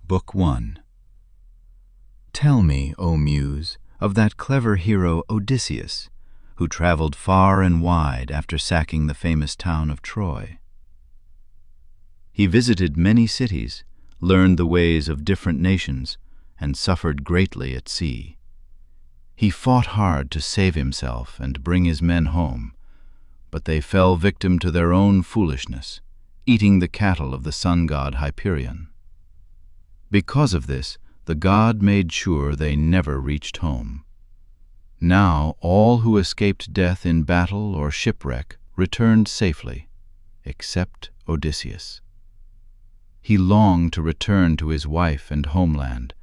Book 1. Tell me, O Muse, of that clever hero Odysseus, who traveled far and wide after sacking the famous town of Troy. He visited many cities, learned the ways of different nations, and suffered greatly at sea. He fought hard to save himself and bring his men home, but they fell victim to their own foolishness, eating the cattle of the sun god Hyperion. Because of this, the god made sure they never reached home. Now all who escaped death in battle or shipwreck returned safely, except Odysseus. He longed to return to his wife and homeland,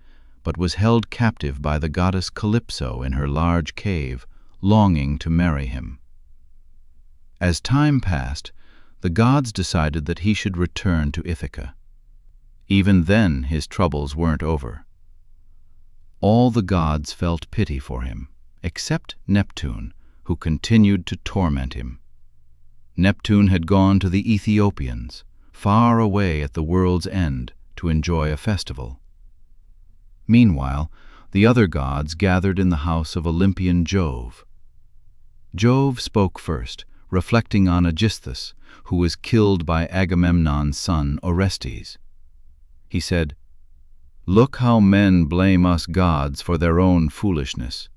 but was held captive by the goddess Calypso in her large cave, longing to marry him. As time passed, the gods decided that he should return to Ithaca. Even then his troubles weren't over. All the gods felt pity for him, except Neptune, who continued to torment him. Neptune had gone to the Ethiopians, far away at the world's end, to enjoy a festival. Meanwhile, the other gods gathered in the house of Olympian Jove. Jove spoke first, reflecting on Aegisthus, who was killed by Agamemnon's son Orestes. He said, "Look how men blame us gods for their own foolishness.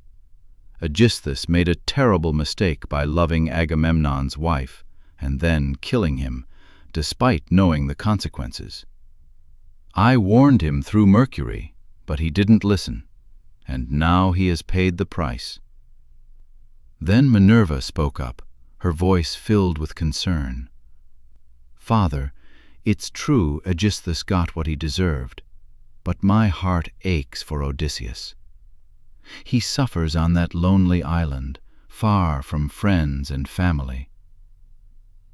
Aegisthus made a terrible mistake by loving Agamemnon's wife and then killing him, despite knowing the consequences. I warned him through Mercury, but he didn't listen, and now he has paid the price." Then Minerva spoke up, her voice filled with concern. "Father, it's true Aegisthus got what he deserved, but my heart aches for Odysseus. He suffers on that lonely island, far from friends and family."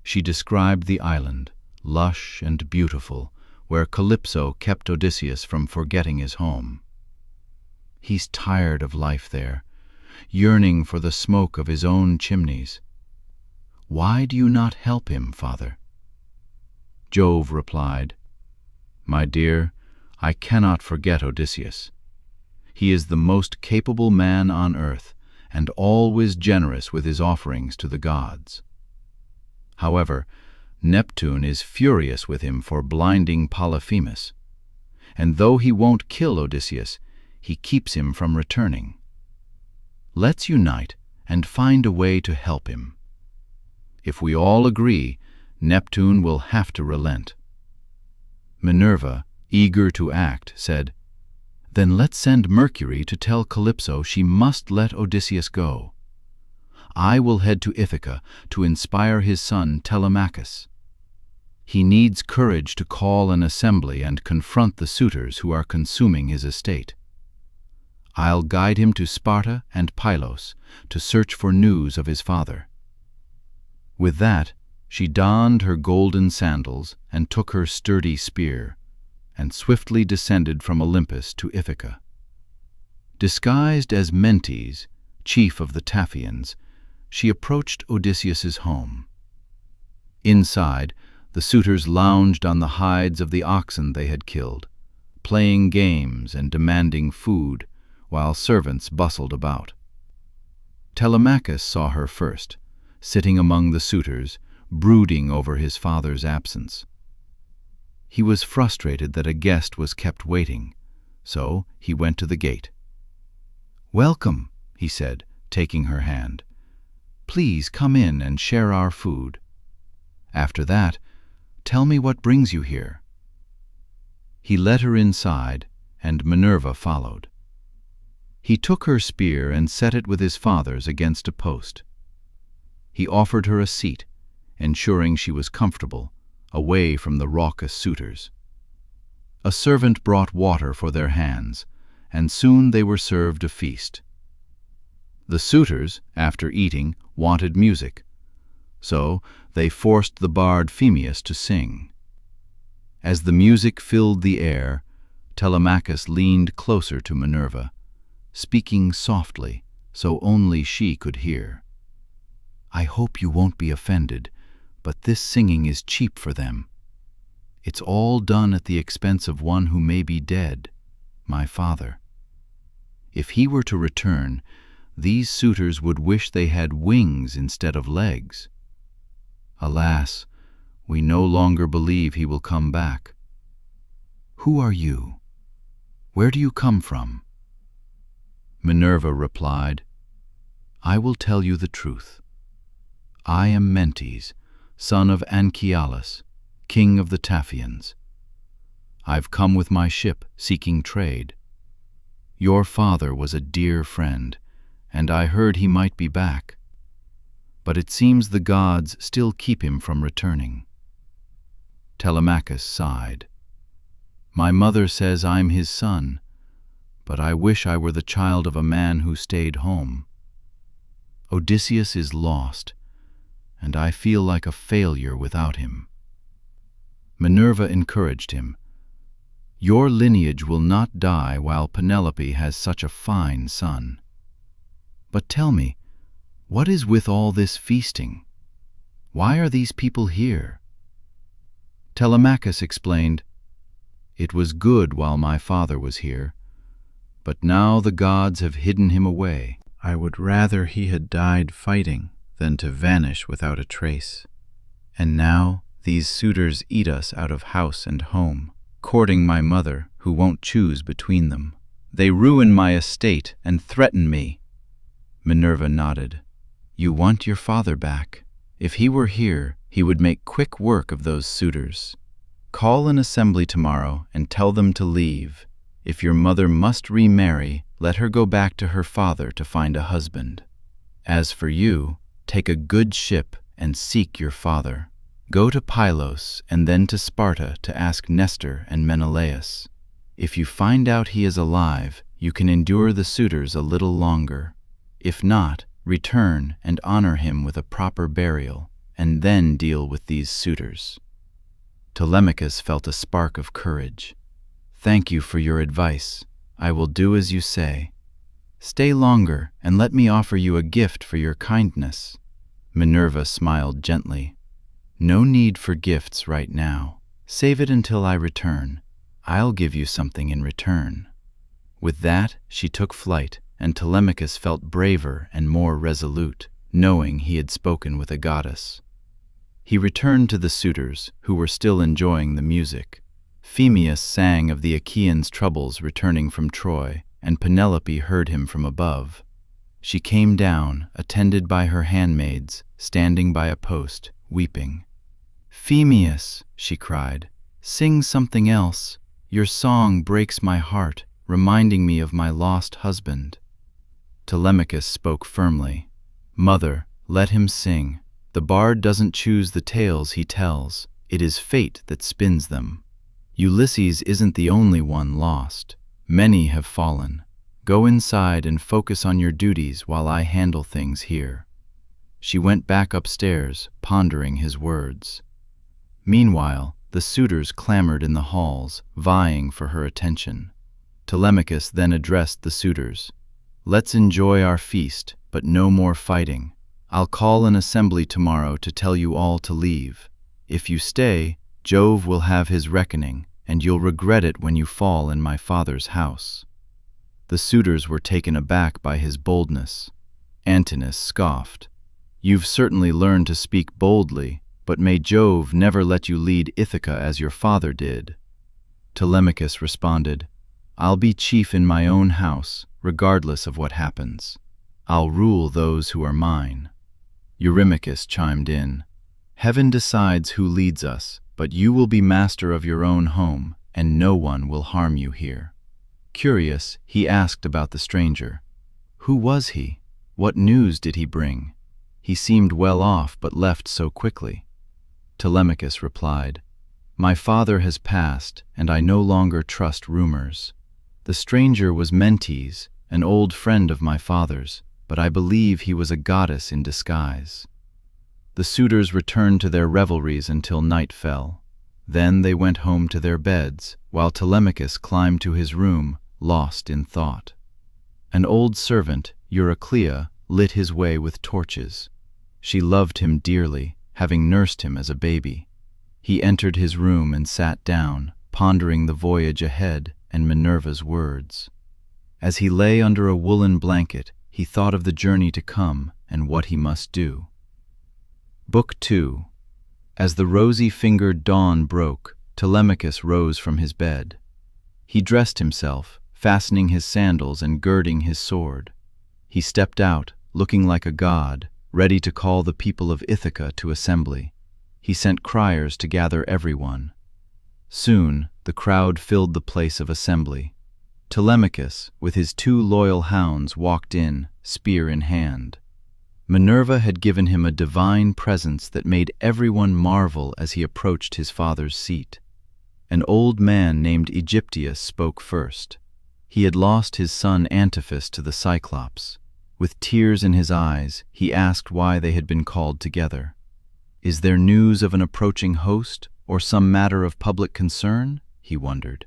She described the island, lush and beautiful, where Calypso kept Odysseus from forgetting his home. "He's tired of life there, yearning for the smoke of his own chimneys. Why do you not help him, Father?" Jove replied, "My dear, I cannot forget Odysseus. He is the most capable man on earth, and always generous with his offerings to the gods. However, Neptune is furious with him for blinding Polyphemus, and though he won't kill Odysseus, he keeps him from returning. Let's unite and find a way to help him. If we all agree, Neptune will have to relent." Minerva, eager to act, said, "Then let's send Mercury to tell Calypso she must let Odysseus go. I will head to Ithaca to inspire his son Telemachus. He needs courage to call an assembly and confront the suitors who are consuming his estate. I'll guide him to Sparta and Pylos to search for news of his father." With that, she donned her golden sandals and took her sturdy spear, and swiftly descended from Olympus to Ithaca. Disguised as Mentes, chief of the Taphians, she approached Odysseus's home. Inside, the suitors lounged on the hides of the oxen they had killed, playing games and demanding food, while servants bustled about. Telemachus saw her first, sitting among the suitors, brooding over his father's absence. He was frustrated that a guest was kept waiting, so he went to the gate. "Welcome," he said, taking her hand. "Please come in and share our food. After that, tell me what brings you here." He led her inside, and Minerva followed. He took her spear and set it with his father's against a post. He offered her a seat, ensuring she was comfortable, away from the raucous suitors. A servant brought water for their hands, and soon they were served a feast. The suitors, after eating, wanted music, so they forced the bard Phemius to sing. As the music filled the air, Telemachus leaned closer to Minerva, speaking softly so only she could hear. "I hope you won't be offended, but this singing is cheap for them. It's all done at the expense of one who may be dead, my father. If he were to return, these suitors would wish they had wings instead of legs. Alas, we no longer believe he will come back. Who are you? Where do you come from? Minerva replied, I will tell you the truth. I am Mentes, son of Anchialus, king of the Taphians. I've come with my ship seeking trade. Your father was a dear friend, and I heard he might be back. But it seems the gods still keep him from returning. Telemachus sighed. My mother says I'm his son, but I wish I were the child of a man who stayed home. Odysseus is lost, and I feel like a failure without him. Minerva encouraged him. Your lineage will not die while Penelope has such a fine son. But tell me, what is with all this feasting? Why are these people here? Telemachus explained, It was good while my father was here, but now the gods have hidden him away. I would rather he had died fighting than to vanish without a trace. And now these suitors eat us out of house and home, courting my mother, who won't choose between them. They ruin my estate and threaten me. Minerva nodded. You want your father back. If he were here, he would make quick work of those suitors. Call an assembly tomorrow and tell them to leave. If your mother must remarry, let her go back to her father to find a husband. As for you, take a good ship and seek your father. Go to Pylos and then to Sparta to ask Nestor and Menelaus. If you find out he is alive, you can endure the suitors a little longer. If not, return and honor him with a proper burial, and then deal with these suitors. Telemachus felt a spark of courage. Thank you for your advice. I will do as you say. Stay longer and let me offer you a gift for your kindness. Minerva smiled gently. No need for gifts right now. Save it until I return. I'll give you something in return. With that, she took flight, and Telemachus felt braver and more resolute, knowing he had spoken with a goddess. He returned to the suitors, who were still enjoying the music. Phemius sang of the Achaeans' troubles returning from Troy, and Penelope heard him from above. She came down, attended by her handmaids, standing by a post, weeping. Phemius, she cried, sing something else. Your song breaks my heart, reminding me of my lost husband. Telemachus spoke firmly. Mother, let him sing. The bard doesn't choose the tales he tells. It is fate that spins them. Ulysses isn't the only one lost. Many have fallen. Go inside and focus on your duties while I handle things here. She went back upstairs, pondering his words. Meanwhile, the suitors clamored in the halls, vying for her attention. Telemachus then addressed the suitors. Let's enjoy our feast, but no more fighting. I'll call an assembly tomorrow to tell you all to leave. If you stay, Jove will have his reckoning, and you'll regret it when you fall in my father's house. The suitors were taken aback by his boldness. Antinous scoffed. You've certainly learned to speak boldly, but may Jove never let you lead Ithaca as your father did. Telemachus responded, I'll be chief in my own house, regardless of what happens. I'll rule those who are mine. Eurymachus chimed in, Heaven decides who leads us, but you will be master of your own home, and no one will harm you here. Curious, he asked about the stranger. Who was he? What news did he bring? He seemed well off, but left so quickly. Telemachus replied, My father has passed, and I no longer trust rumors. The stranger was Mentes, an old friend of my father's, but I believe he was a goddess in disguise. The suitors returned to their revelries until night fell. Then they went home to their beds, while Telemachus climbed to his room, lost in thought. An old servant, Euryclea, lit his way with torches. She loved him dearly, having nursed him as a baby. He entered his room and sat down, pondering the voyage ahead and Minerva's words. As he lay under a woolen blanket, he thought of the journey to come and what he must do. Book 2. As the rosy-fingered dawn broke, Telemachus rose from his bed. He dressed himself, fastening his sandals and girding his sword. He stepped out, looking like a god, ready to call the people of Ithaca to assembly. He sent criers to gather everyone. Soon, the crowd filled the place of assembly. Telemachus, with his 2 loyal hounds, walked in, spear in hand. Minerva had given him a divine presence that made everyone marvel as he approached his father's seat. An old man named Aegyptius spoke first. He had lost his son Antiphus to the Cyclops. With tears in his eyes, he asked why they had been called together. "Is there news of an approaching host, or some matter of public concern?" he wondered.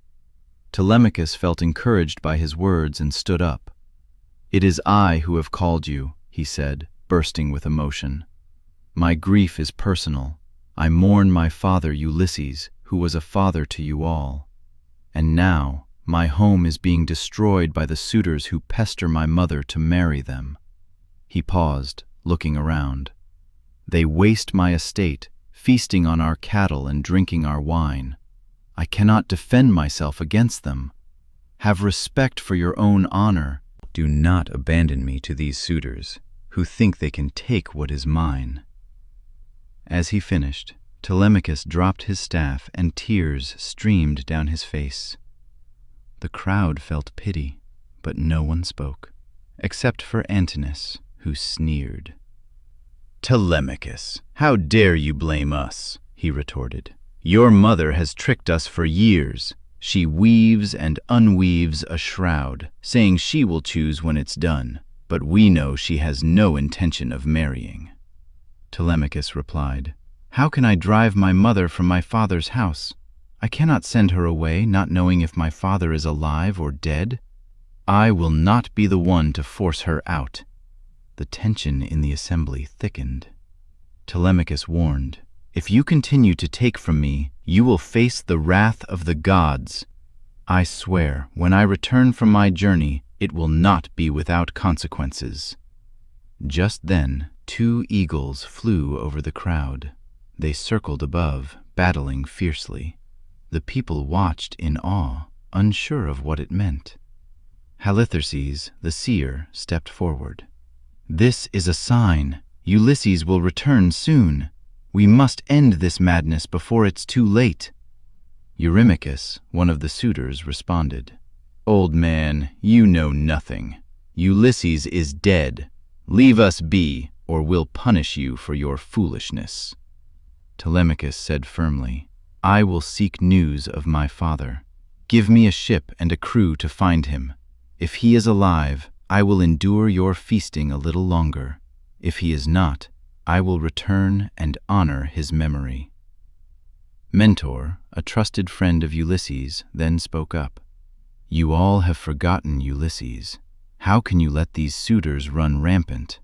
Telemachus felt encouraged by his words and stood up. "It is I who have called you," he said, bursting with emotion. "My grief is personal. I mourn my father Ulysses, who was a father to you all. And now, my home is being destroyed by the suitors who pester my mother to marry them." He paused, looking around. "They waste my estate, feasting on our cattle and drinking our wine. I cannot defend myself against them. Have respect for your own honor. Do not abandon me to these suitors, who think they can take what is mine." As he finished, Telemachus dropped his staff and tears streamed down his face. The crowd felt pity, but no one spoke, except for Antinous, who sneered. "Telemachus, how dare you blame us?" he retorted. "Your mother has tricked us for years. She weaves and unweaves a shroud, saying she will choose when it's done, but we know she has no intention of marrying." Telemachus replied, "How can I drive my mother from my father's house? I cannot send her away, not knowing if my father is alive or dead. I will not be the one to force her out." The tension in the assembly thickened. Telemachus warned, "If you continue to take from me, you will face the wrath of the gods. I swear, when I return from my journey, it will not be without consequences." Just then, 2 eagles flew over the crowd. They circled above, battling fiercely. The people watched in awe, unsure of what it meant. Halitherses, the seer, stepped forward. "This is a sign. Ulysses will return soon. We must end this madness before it's too late." Eurymachus, one of the suitors, responded, "Old man, you know nothing. Ulysses is dead. Leave us be, or we'll punish you for your foolishness." Telemachus said firmly, "I will seek news of my father. Give me a ship and a crew to find him. If he is alive, I will endure your feasting a little longer. If he is not, I will return and honor his memory." Mentor, a trusted friend of Ulysses, then spoke up. "You all have forgotten Ulysses. How can you let these suitors run rampant?"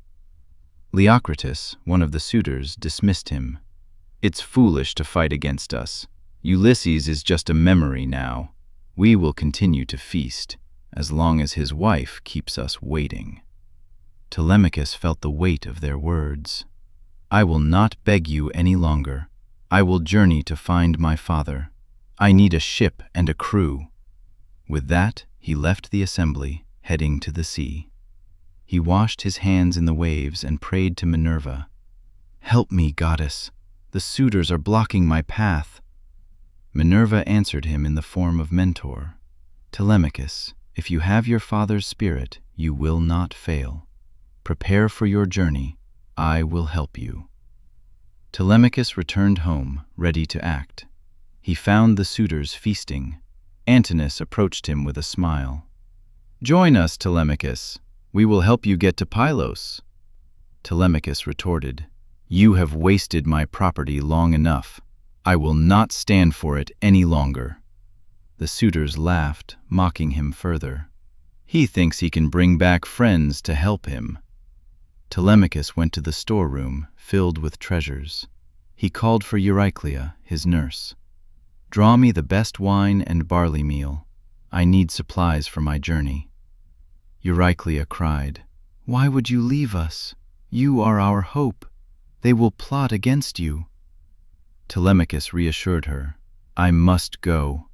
Leocritus, one of the suitors, dismissed him. "It's foolish to fight against us. Ulysses is just a memory now. We will continue to feast, as long as his wife keeps us waiting." Telemachus felt the weight of their words. "I will not beg you any longer. I will journey to find my father. I need a ship and a crew." With that, he left the assembly, heading to the sea. He washed his hands in the waves and prayed to Minerva. "Help me, goddess. The suitors are blocking my path." Minerva answered him in the form of Mentor. "Telemachus, if you have your father's spirit, you will not fail. Prepare for your journey. I will help you." Telemachus returned home, ready to act. He found the suitors feasting. Antinous approached him with a smile. "Join us, Telemachus. We will help you get to Pylos." Telemachus retorted, "You have wasted my property long enough. I will not stand for it any longer." The suitors laughed, mocking him further. "He thinks he can bring back friends to help him." Telemachus went to the storeroom, filled with treasures. He called for Euryclea, his nurse. "Draw me the best wine and barley meal. I need supplies for my journey." Euryclea cried, "Why would you leave us? You are our hope. They will plot against you." Telemachus reassured her, "I must go.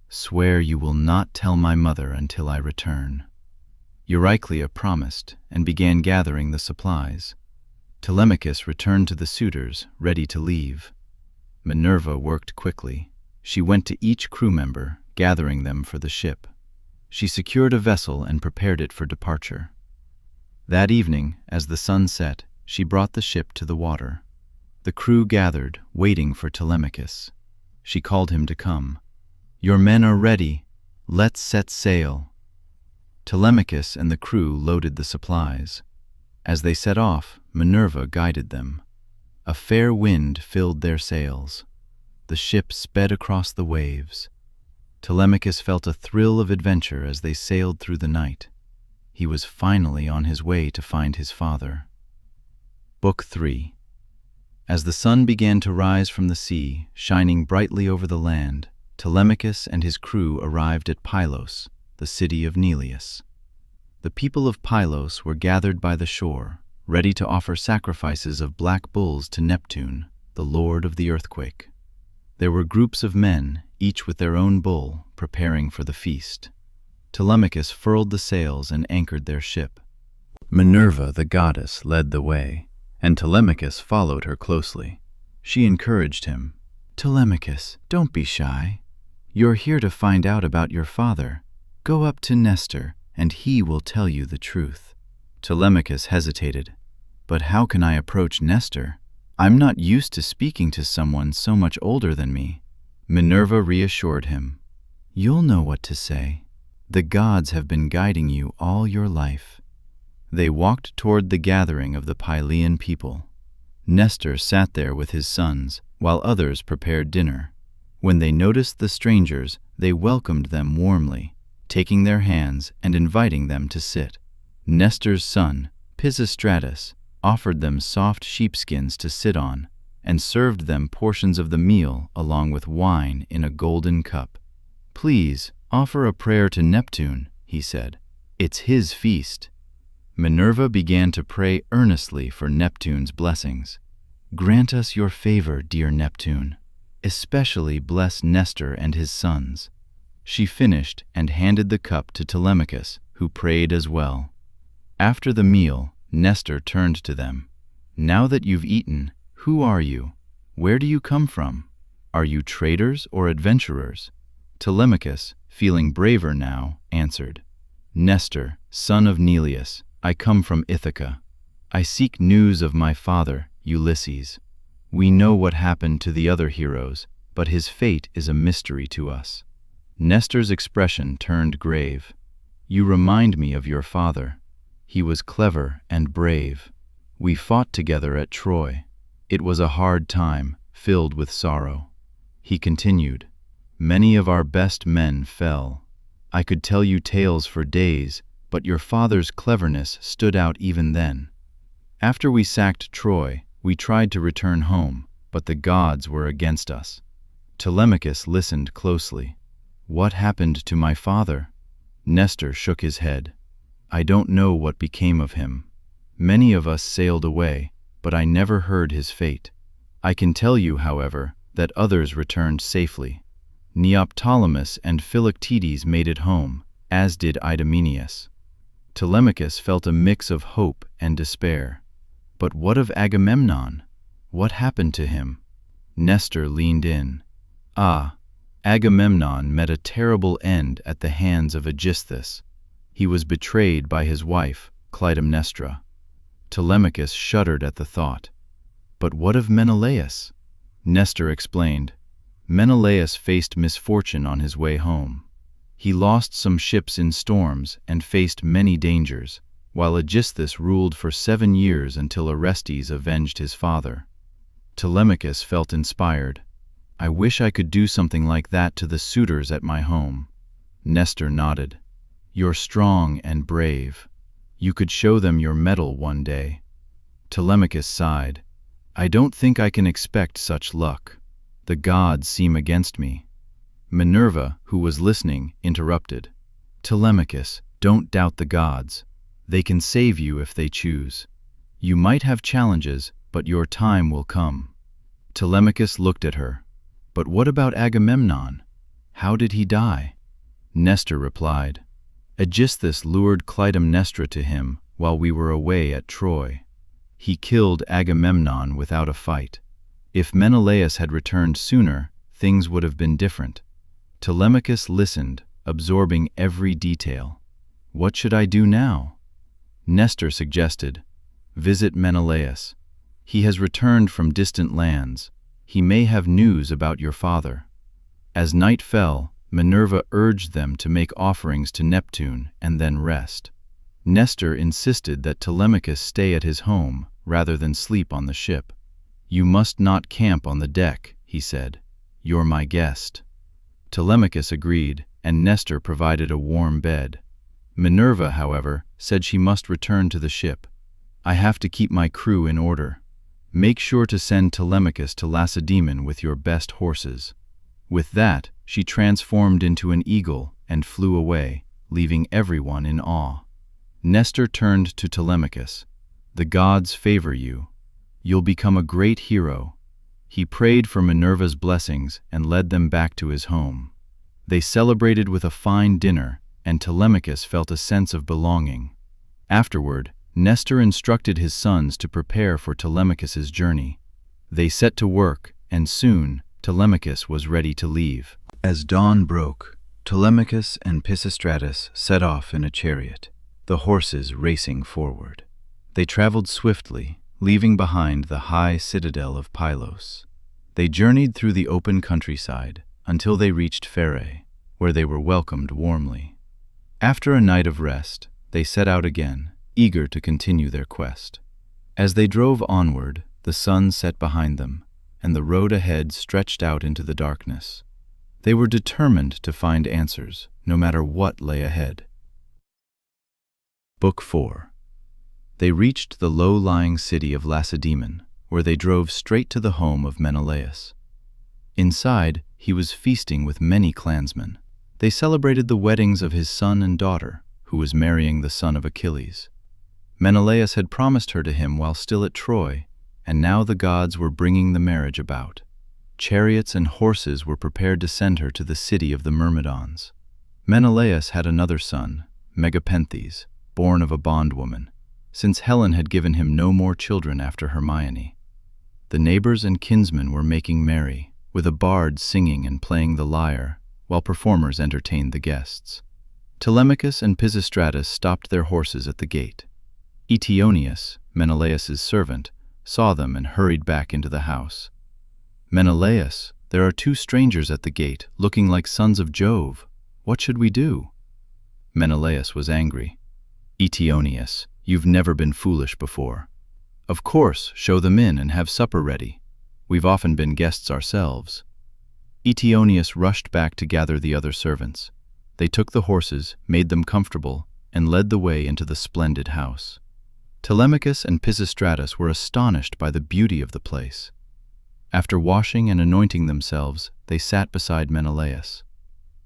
Swear you will not tell my mother until I return." Euryclea promised and began gathering the supplies. Telemachus returned to the suitors, ready to leave. Minerva worked quickly. She went to each crew member, gathering them for the ship. She secured a vessel and prepared it for departure. That evening, as the sun set, she brought the ship to the water. The crew gathered, waiting for Telemachus. She called him to come. "Your men are ready. Let's set sail." Telemachus and the crew loaded the supplies. As they set off, Minerva guided them. A fair wind filled their sails. The ship sped across the waves. Telemachus felt a thrill of adventure as they sailed through the night. He was finally on his way to find his father. Book 3. As the sun began to rise from the sea, shining brightly over the land, Telemachus and his crew arrived at Pylos, the city of Neleus. The people of Pylos were gathered by the shore, ready to offer sacrifices of black bulls to Neptune, the lord of the earthquake. There were groups of men, each with their own bull, preparing for the feast. Telemachus furled the sails and anchored their ship. Minerva, the goddess, led the way, and Telemachus followed her closely. She encouraged him. "Telemachus, don't be shy. You're here to find out about your father. Go up to Nestor, and he will tell you the truth." Telemachus hesitated. "But how can I approach Nestor? I'm not used to speaking to someone so much older than me." Minerva reassured him. "You'll know what to say. The gods have been guiding you all your life." They walked toward the gathering of the Pylian people. Nestor sat there with his sons, while others prepared dinner. When they noticed the strangers, they welcomed them warmly, taking their hands and inviting them to sit. Nestor's son, Pisistratus, offered them soft sheepskins to sit on, and served them portions of the meal along with wine in a golden cup. "Please, offer a prayer to Neptune," he said. "It's his feast." Minerva began to pray earnestly for Neptune's blessings. "Grant us your favor, dear Neptune. Especially bless Nestor and his sons." She finished and handed the cup to Telemachus, who prayed as well. After the meal, Nestor turned to them. "Now that you've eaten, who are you? Where do you come from? Are you traders or adventurers?" Telemachus, feeling braver now, answered, "Nestor, son of Neleus, I come from Ithaca. I seek news of my father, Ulysses. We know what happened to the other heroes, but his fate is a mystery to us." Nestor's expression turned grave. "You remind me of your father. He was clever and brave. We fought together at Troy. It was a hard time, filled with sorrow." He continued, "Many of our best men fell. I could tell you tales for days, but your father's cleverness stood out even then. After we sacked Troy, we tried to return home, but the gods were against us." Telemachus listened closely. "What happened to my father?" Nestor shook his head. "I don't know what became of him. Many of us sailed away, but I never heard his fate. I can tell you, however, that others returned safely. Neoptolemus and Philoctetes made it home, as did Idomeneus." Telemachus felt a mix of hope and despair. But what of Agamemnon? What happened to him? Nestor leaned in. Agamemnon met a terrible end at the hands of Aegisthus. He was betrayed by his wife, Clytemnestra. Telemachus shuddered at the thought. But what of Menelaus? Nestor explained. Menelaus faced misfortune on his way home. He lost some ships in storms and faced many dangers, while Aegisthus ruled for 7 years until Orestes avenged his father. Telemachus felt inspired. "I wish I could do something like that to the suitors at my home." Nestor nodded. "You're strong and brave. You could show them your mettle one day." Telemachus sighed. I don't think I can expect such luck. The gods seem against me." Minerva, who was listening, interrupted. "Telemachus, don't doubt the gods. They can save you if they choose. You might have challenges, but your time will come." Telemachus looked at her. "But what about Agamemnon? How did he die?" Nestor replied, "Aegisthus lured Clytemnestra to him while we were away at Troy. He killed Agamemnon without a fight. If Menelaus had returned sooner, things would have been different." Telemachus listened, absorbing every detail. "What should I do now?" Nestor suggested, "Visit Menelaus. He has returned from distant lands. He may have news about your father." As night fell, Minerva urged them to make offerings to Neptune and then rest. Nestor insisted that Telemachus stay at his home rather than sleep on the ship. "You must not camp on the deck," he said. "You're my guest." Telemachus agreed, and Nestor provided a warm bed. Minerva, however, said she must return to the ship. "I have to keep my crew in order. Make sure to send Telemachus to Lacedaemon with your best horses." With that, she transformed into an eagle and flew away, leaving everyone in awe. Nestor turned to Telemachus. "The gods favor you. You'll become a great hero." He prayed for Minerva's blessings and led them back to his home. They celebrated with a fine dinner, and Telemachus felt a sense of belonging. Afterward, Nestor instructed his sons to prepare for Telemachus's journey. They set to work, and soon Telemachus was ready to leave. As dawn broke, Telemachus and Pisistratus set off in a chariot, the horses racing forward. They traveled swiftly, leaving behind the high citadel of Pylos. They journeyed through the open countryside until they reached Pherae, where they were welcomed warmly. After a night of rest, they set out again, eager to continue their quest. As they drove onward, the sun set behind them, and the road ahead stretched out into the darkness. They were determined to find answers, no matter what lay ahead. Book 4. They reached the low-lying city of Lacedaemon, where they drove straight to the home of Menelaus. Inside, he was feasting with many clansmen. They celebrated the weddings of his son and daughter, who was marrying the son of Achilles. Menelaus had promised her to him while still at Troy, and now the gods were bringing the marriage about. Chariots and horses were prepared to send her to the city of the Myrmidons. Menelaus had another son, Megapenthes, born of a bondwoman, since Helen had given him no more children after Hermione. The neighbors and kinsmen were making merry, with a bard singing and playing the lyre, while performers entertained the guests. Telemachus and Pisistratus stopped their horses at the gate. Eteoneus, Menelaus's servant, saw them and hurried back into the house. "Menelaus, there are two strangers at the gate, looking like sons of Jove. What should we do?" Menelaus was angry. "Eteoneus, you've never been foolish before. Of course, show them in and have supper ready. We've often been guests ourselves." Eteoneus rushed back to gather the other servants. They took the horses, made them comfortable, and led the way into the splendid house. Telemachus and Pisistratus were astonished by the beauty of the place. After washing and anointing themselves, they sat beside Menelaus.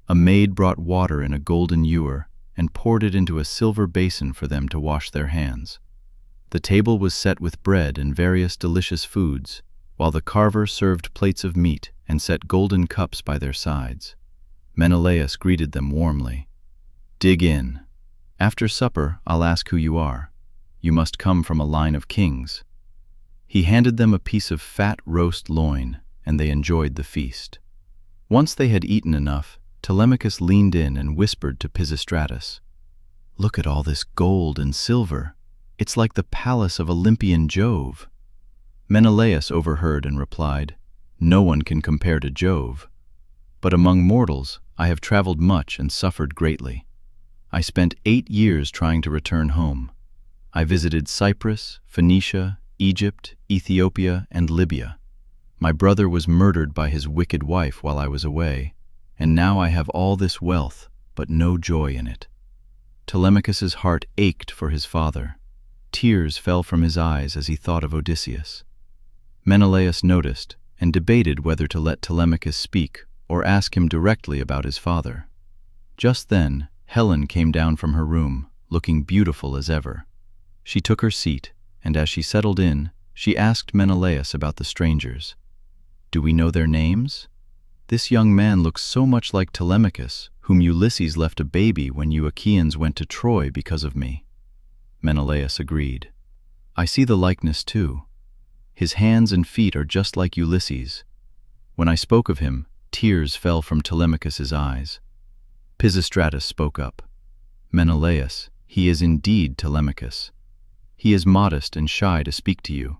A maid brought water in a golden ewer and poured it into a silver basin for them to wash their hands. The table was set with bread and various delicious foods, while the carver served plates of meat and set golden cups by their sides. Menelaus greeted them warmly. "Dig in. After supper, I'll ask who you are. You must come from a line of kings." He handed them a piece of fat roast loin, and they enjoyed the feast. Once they had eaten enough, Telemachus leaned in and whispered to Pisistratus, "Look at all this gold and silver. It's like the palace of Olympian Jove." Menelaus overheard and replied, "No one can compare to Jove. But among mortals, I have traveled much and suffered greatly. I spent 8 years trying to return home. I visited Cyprus, Phoenicia, Egypt, Ethiopia, and Libya. My brother was murdered by his wicked wife while I was away, and now I have all this wealth, but no joy in it." Telemachus's heart ached for his father. Tears fell from his eyes as he thought of Odysseus. Menelaus noticed and debated whether to let Telemachus speak or ask him directly about his father. Just then, Helen came down from her room, looking beautiful as ever. She took her seat, and as she settled in, she asked Menelaus about the strangers. "Do we know their names? This young man looks so much like Telemachus, whom Ulysses left a baby when you Achaeans went to Troy because of me." Menelaus agreed. "I see the likeness too. His hands and feet are just like Ulysses. When I spoke of him, tears fell from Telemachus's eyes." Pisistratus spoke up. "Menelaus, he is indeed Telemachus. He is modest and shy to speak to you.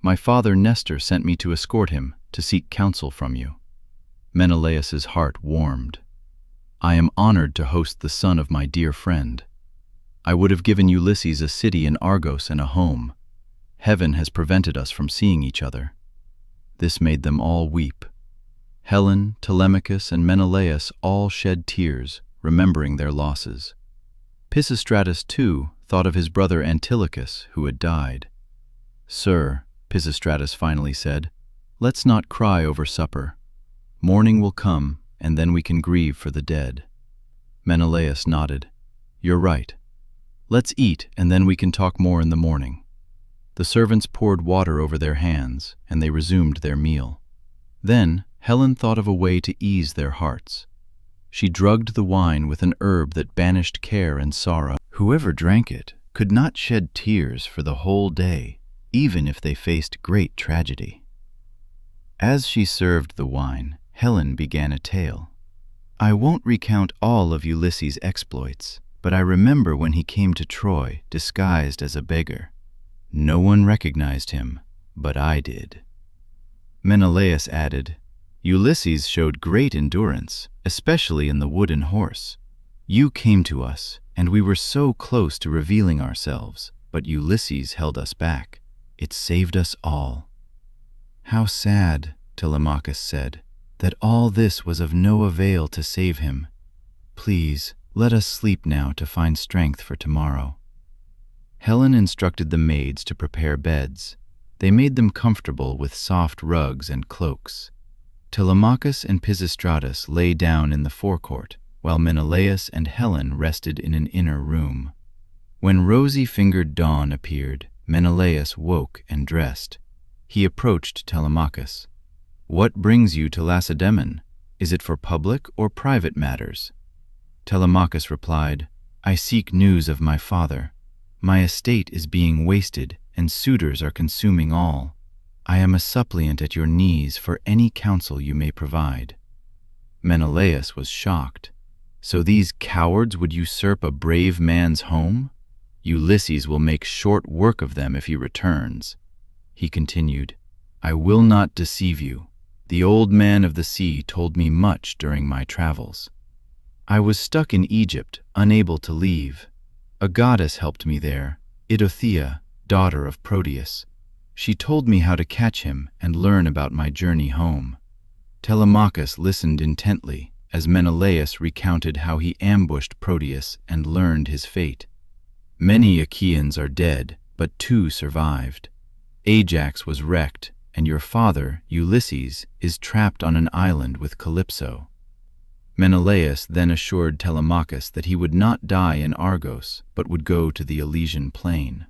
My father Nestor sent me to escort him, to seek counsel from you." Menelaus's heart warmed. "I am honored to host the son of my dear friend. I would have given Ulysses a city in Argos and a home. Heaven has prevented us from seeing each other." This made them all weep. Helen, Telemachus, and Menelaus all shed tears, remembering their losses. Pisistratus, too, thought of his brother Antilochus, who had died. "Sir," Pisistratus finally said, "let's not cry over supper. Morning will come, and then we can grieve for the dead." Menelaus nodded. "You're right. Let's eat, and then we can talk more in the morning." The servants poured water over their hands, and they resumed their meal. Then Helen thought of a way to ease their hearts. She drugged the wine with an herb that banished care and sorrow. Whoever drank it could not shed tears for the whole day, even if they faced great tragedy. As she served the wine, Helen began a tale. "I won't recount all of Ulysses' exploits, but I remember when he came to Troy disguised as a beggar. No one recognized him, but I did." Menelaus added, "Ulysses showed great endurance, especially in the wooden horse. You came to us, and we were so close to revealing ourselves, but Ulysses held us back. It saved us all." "How sad," Telemachus said, "that all this was of no avail to save him. Please, let us sleep now to find strength for tomorrow." Helen instructed the maids to prepare beds. They made them comfortable with soft rugs and cloaks. Telemachus and Pisistratus lay down in the forecourt, while Menelaus and Helen rested in an inner room. When rosy-fingered dawn appeared, Menelaus woke and dressed. He approached Telemachus. "What brings you to Lacedaemon? Is it for public or private matters?" Telemachus replied, "I seek news of my father. My estate is being wasted, and suitors are consuming all. I am a suppliant at your knees for any counsel you may provide." Menelaus was shocked. So these cowards would usurp a brave man's home? Ulysses will make short work of them if he returns. He continued, "I will not deceive you. The old man of the sea told me much during my travels. I was stuck in Egypt, unable to leave. A goddess helped me there, Eidothea, daughter of Proteus. She told me how to catch him and learn about my journey home." Telemachus listened intently as Menelaus recounted how he ambushed Proteus and learned his fate. "Many Achaeans are dead, but 2 survived. Ajax was wrecked, and your father, Ulysses, is trapped on an island with Calypso." Menelaus then assured Telemachus that he would not die in Argos, but would go to the Elysian plain.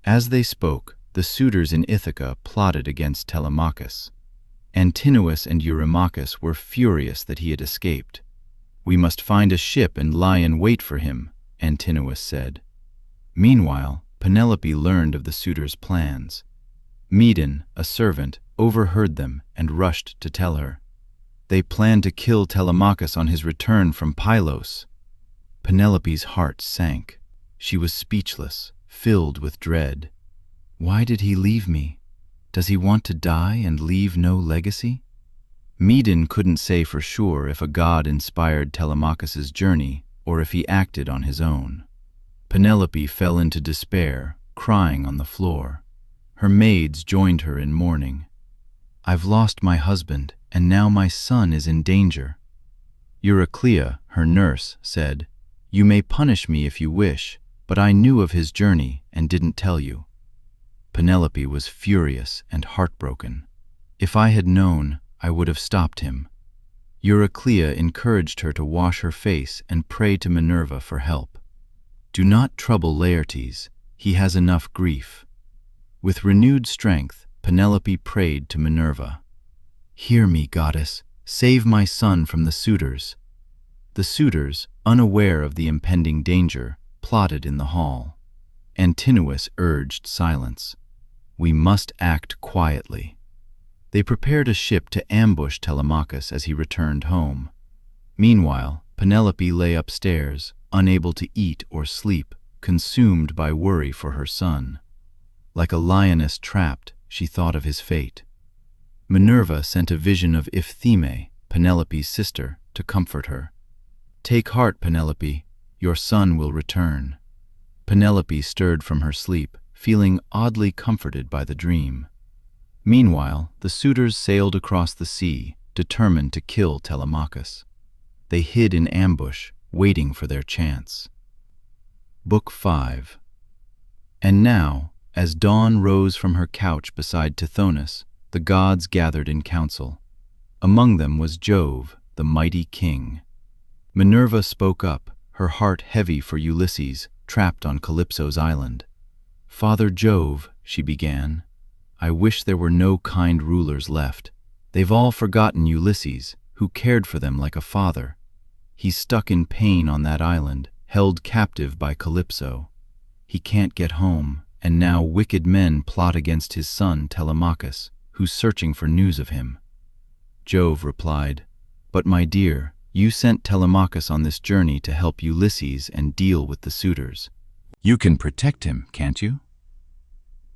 As they spoke, the suitors in Ithaca plotted against Telemachus. Antinous and Eurymachus were furious that he had escaped. "We must find a ship and lie in wait for him," Antinous said. Meanwhile, Penelope learned of the suitors' plans. Medon, a servant, overheard them and rushed to tell her. They planned to kill Telemachus on his return from Pylos. Penelope's heart sank. She was speechless, filled with dread. Why did he leave me? Does he want to die and leave no legacy? Medon couldn't say for sure if a god inspired Telemachus's journey or if he acted on his own. Penelope fell into despair, crying on the floor. Her maids joined her in mourning. "I've lost my husband, and now my son is in danger." Euryclea, her nurse, said, "You may punish me if you wish, but I knew of his journey and didn't tell you." Penelope was furious and heartbroken. "If I had known, I would have stopped him." Euryclea encouraged her to wash her face and pray to Minerva for help. "Do not trouble Laertes, he has enough grief." With renewed strength, Penelope prayed to Minerva. "Hear me, goddess, save my son from the suitors." The suitors, unaware of the impending danger, plotted in the hall. Antinous urged silence. "We must act quietly." They prepared a ship to ambush Telemachus as he returned home. Meanwhile, Penelope lay upstairs, unable to eat or sleep, consumed by worry for her son. Like a lioness trapped, she thought of his fate. Minerva sent a vision of Iphthime, Penelope's sister, to comfort her. "Take heart, Penelope, your son will return." Penelope stirred from her sleep, feeling oddly comforted by the dream. Meanwhile, the suitors sailed across the sea, determined to kill Telemachus. They hid in ambush, waiting for their chance. Book 5. And now, as dawn rose from her couch beside Tithonus, the gods gathered in council. Among them was Jove, the mighty king. Minerva spoke up, her heart heavy for Ulysses, trapped on Calypso's island. "Father Jove," she began, "I wish there were no kind rulers left. They've all forgotten Ulysses, who cared for them like a father. He's stuck in pain on that island, held captive by Calypso. He can't get home, and now wicked men plot against his son Telemachus, who's searching for news of him." Jove replied, "But my dear, you sent Telemachus on this journey to help Ulysses and deal with the suitors. You can protect him, can't you?"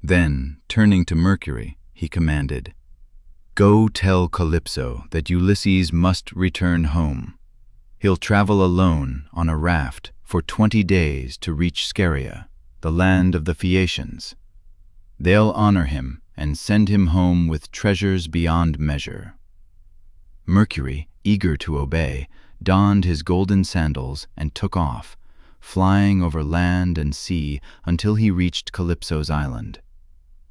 Then, turning to Mercury, he commanded, "Go tell Calypso that Ulysses must return home. He'll travel alone on a raft for 20 days to reach Scheria, the land of the Phaeacians. They'll honor him and send him home with treasures beyond measure." Mercury, eager to obey, donned his golden sandals and took off, flying over land and sea until he reached Calypso's island.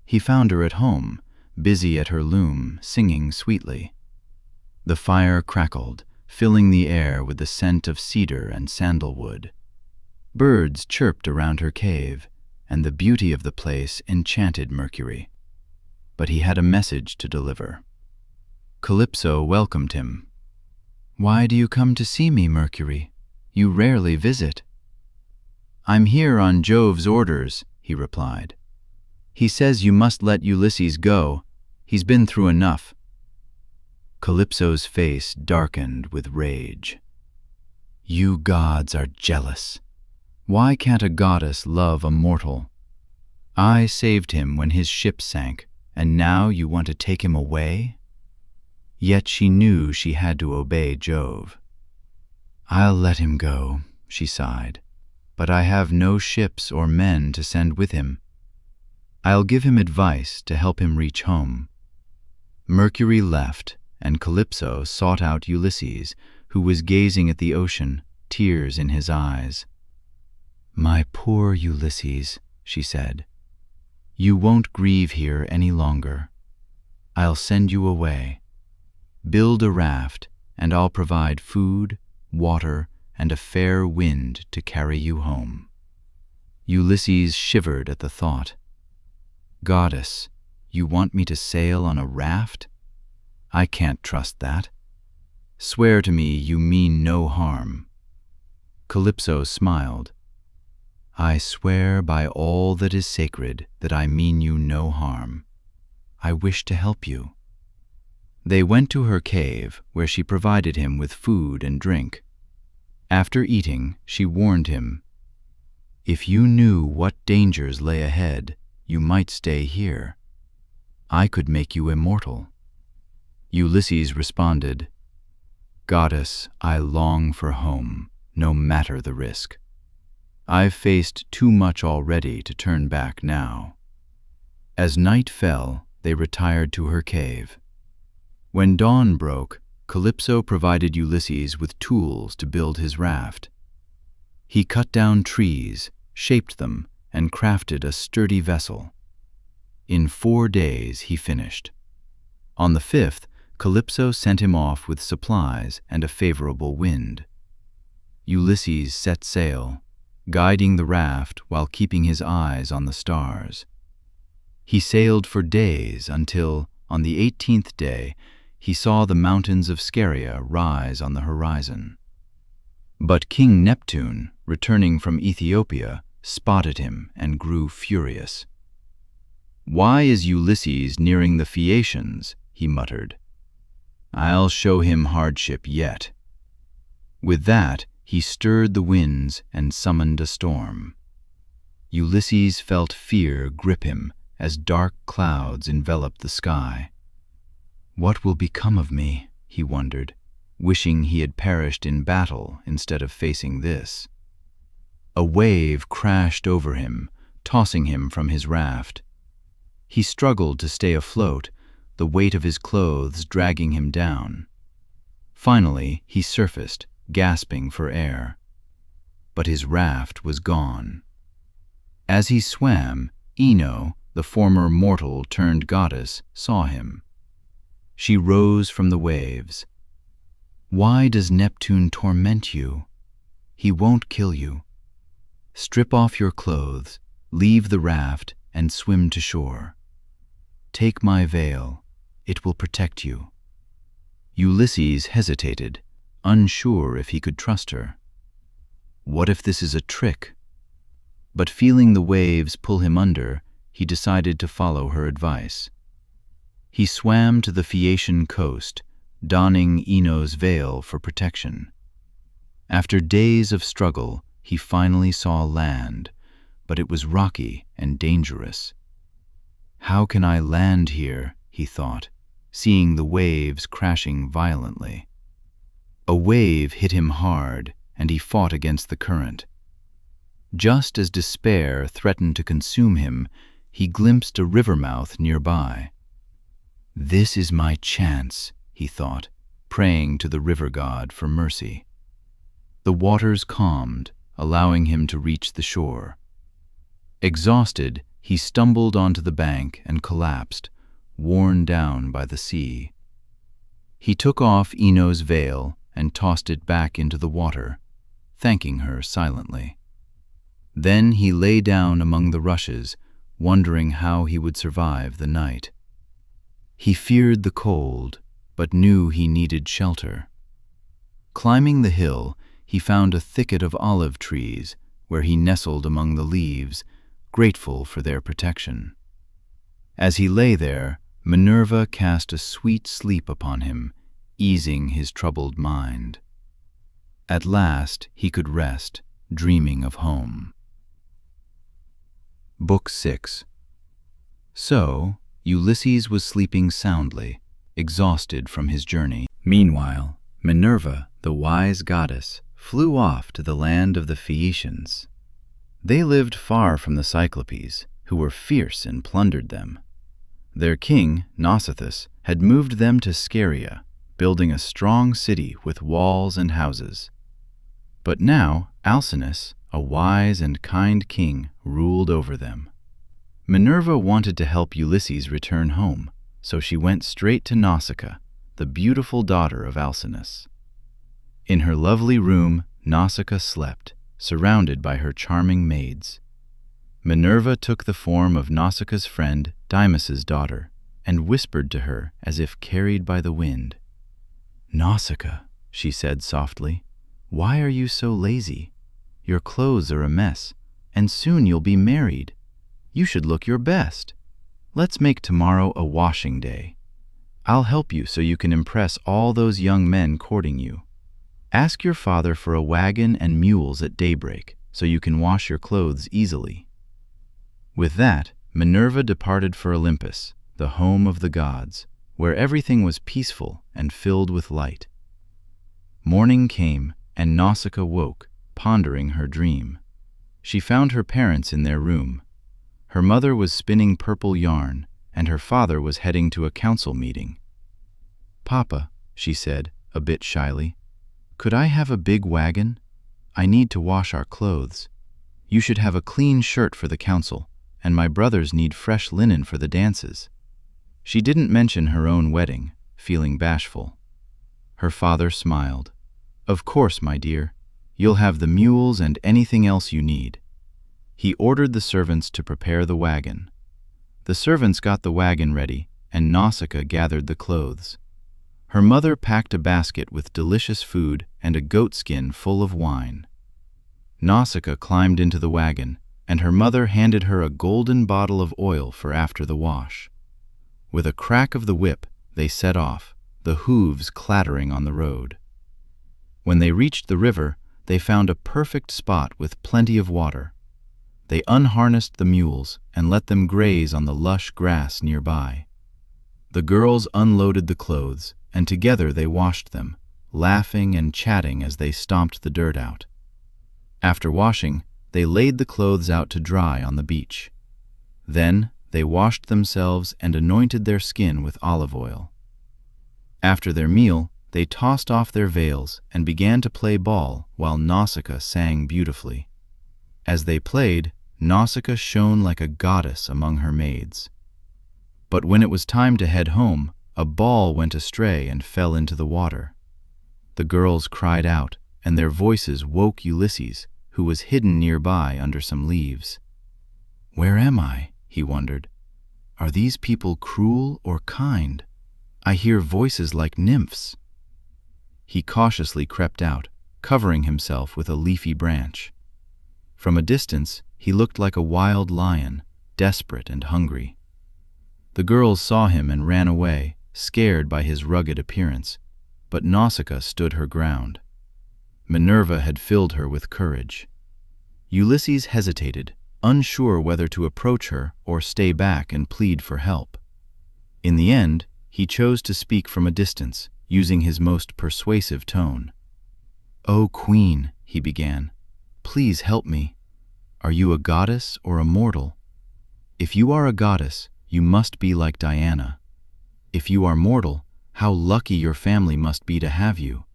He found her at home, busy at her loom, singing sweetly. The fire crackled, filling the air with the scent of cedar and sandalwood. Birds chirped around her cave, and the beauty of the place enchanted Mercury. But he had a message to deliver. Calypso welcomed him. "Why do you come to see me, Mercury? You rarely visit." "I'm here on Jove's orders," he replied. "He says you must let Ulysses go. He's been through enough." Calypso's face darkened with rage. "You gods are jealous. Why can't a goddess love a mortal? I saved him when his ship sank, and now you want to take him away?" Yet she knew she had to obey Jove. "I'll let him go," she sighed, "but I have no ships or men to send with him. I'll give him advice to help him reach home." Mercury left, and Calypso sought out Ulysses, who was gazing at the ocean, tears in his eyes. "My poor Ulysses," she said, "you won't grieve here any longer. I'll send you away. Build a raft, and I'll provide food, water, and a fair wind to carry you home." Ulysses shivered at the thought. "Goddess, you want me to sail on a raft? I can't trust that. Swear to me you mean no harm." Calypso smiled. "I swear by all that is sacred that I mean you no harm. I wish to help you." They went to her cave, where she provided him with food and drink. After eating, she warned him, "If you knew what dangers lay ahead, you might stay here. I could make you immortal." Ulysses responded, "Goddess, I long for home, no matter the risk. I've faced too much already to turn back now." As night fell, they retired to her cave. When dawn broke, Calypso provided Ulysses with tools to build his raft. He cut down trees, shaped them, and crafted a sturdy vessel. In 4 days he finished. On the 5th, Calypso sent him off with supplies and a favorable wind. Ulysses set sail, guiding the raft while keeping his eyes on the stars. He sailed for days until, on the 18th day, he saw the mountains of Scheria rise on the horizon. But King Neptune, returning from Ethiopia, spotted him and grew furious. "Why is Ulysses nearing the Phaeacians?" he muttered. "I'll show him hardship yet." With that, he stirred the winds and summoned a storm. Ulysses felt fear grip him as dark clouds enveloped the sky. "What will become of me?" he wondered, wishing he had perished in battle instead of facing this. A wave crashed over him, tossing him from his raft. He struggled to stay afloat, the weight of his clothes dragging him down. Finally, he surfaced, gasping for air. But his raft was gone. As he swam, Ino, the former mortal turned goddess, saw him. She rose from the waves. "Why does Neptune torment you? He won't kill you. Strip off your clothes, leave the raft, and swim to shore. Take my veil. It will protect you." Ulysses hesitated, unsure if he could trust her. What if this is a trick? But feeling the waves pull him under, he decided to follow her advice. He swam to the Phaeacian coast, donning Ino's veil for protection. After days of struggle, he finally saw land, but it was rocky and dangerous. "How can I land here?" he thought, seeing the waves crashing violently. A wave hit him hard, and he fought against the current. Just as despair threatened to consume him, he glimpsed a river mouth nearby. "This is my chance," he thought, praying to the river god for mercy. The waters calmed, allowing him to reach the shore. Exhausted, he stumbled onto the bank and collapsed, worn down by the sea. He took off Ino's veil and tossed it back into the water, thanking her silently. Then he lay down among the rushes, wondering how he would survive the night. He feared the cold, but knew he needed shelter. Climbing the hill, he found a thicket of olive trees, where he nestled among the leaves, grateful for their protection. As he lay there, Minerva cast a sweet sleep upon him, easing his troubled mind. At last he could rest, dreaming of home. Book 6. So, Ulysses was sleeping soundly, exhausted from his journey. Meanwhile, Minerva, the wise goddess, flew off to the land of the Phaeacians. They lived far from the Cyclopes, who were fierce and plundered them. Their king, Nausithous, had moved them to Scheria, building a strong city with walls and houses. But now Alcinous, a wise and kind king, ruled over them. Minerva wanted to help Ulysses return home, so she went straight to Nausicaa, the beautiful daughter of Alcinous. In her lovely room, Nausicaa slept, surrounded by her charming maids. Minerva took the form of Nausicaa's friend, Dymas's daughter, and whispered to her as if carried by the wind. "Nausicaa," she said softly, "why are you so lazy? Your clothes are a mess, and soon you'll be married. You should look your best. Let's make tomorrow a washing day. I'll help you so you can impress all those young men courting you. Ask your father for a wagon and mules at daybreak so you can wash your clothes easily." With that, Minerva departed for Olympus, the home of the gods, where everything was peaceful and filled with light. Morning came, and Nausicaa woke, pondering her dream. She found her parents in their room. Her mother was spinning purple yarn, and her father was heading to a council meeting. "Papa," she said, a bit shyly, "could I have a big wagon? I need to wash our clothes. You should have a clean shirt for the council, and my brothers need fresh linen for the dances." She didn't mention her own wedding, feeling bashful. Her father smiled. "Of course, my dear. You'll have the mules and anything else you need." He ordered the servants to prepare the wagon. The servants got the wagon ready, and Nausicaa gathered the clothes. Her mother packed a basket with delicious food and a goatskin full of wine. Nausicaa climbed into the wagon, and her mother handed her a golden bottle of oil for after the wash. With a crack of the whip, they set off, the hooves clattering on the road. When they reached the river, they found a perfect spot with plenty of water. They unharnessed the mules and let them graze on the lush grass nearby. The girls unloaded the clothes, and together they washed them, laughing and chatting as they stomped the dirt out. After washing, they laid the clothes out to dry on the beach. Then they washed themselves and anointed their skin with olive oil. After their meal, they tossed off their veils and began to play ball while Nausicaa sang beautifully. As they played, Nausicaa shone like a goddess among her maids. But when it was time to head home, a ball went astray and fell into the water. The girls cried out, and their voices woke Ulysses, who was hidden nearby under some leaves. "Where am I?" he wondered. "Are these people cruel or kind? I hear voices like nymphs." He cautiously crept out, covering himself with a leafy branch. From a distance, he looked like a wild lion, desperate and hungry. The girls saw him and ran away, scared by his rugged appearance, but Nausicaa stood her ground. Minerva had filled her with courage. Ulysses hesitated, unsure whether to approach her or stay back and plead for help. In the end, he chose to speak from a distance, using his most persuasive tone. "O Queen," he began, "please help me. Are you a goddess or a mortal? If you are a goddess, you must be like Diana. If you are mortal, how lucky your family must be to have you."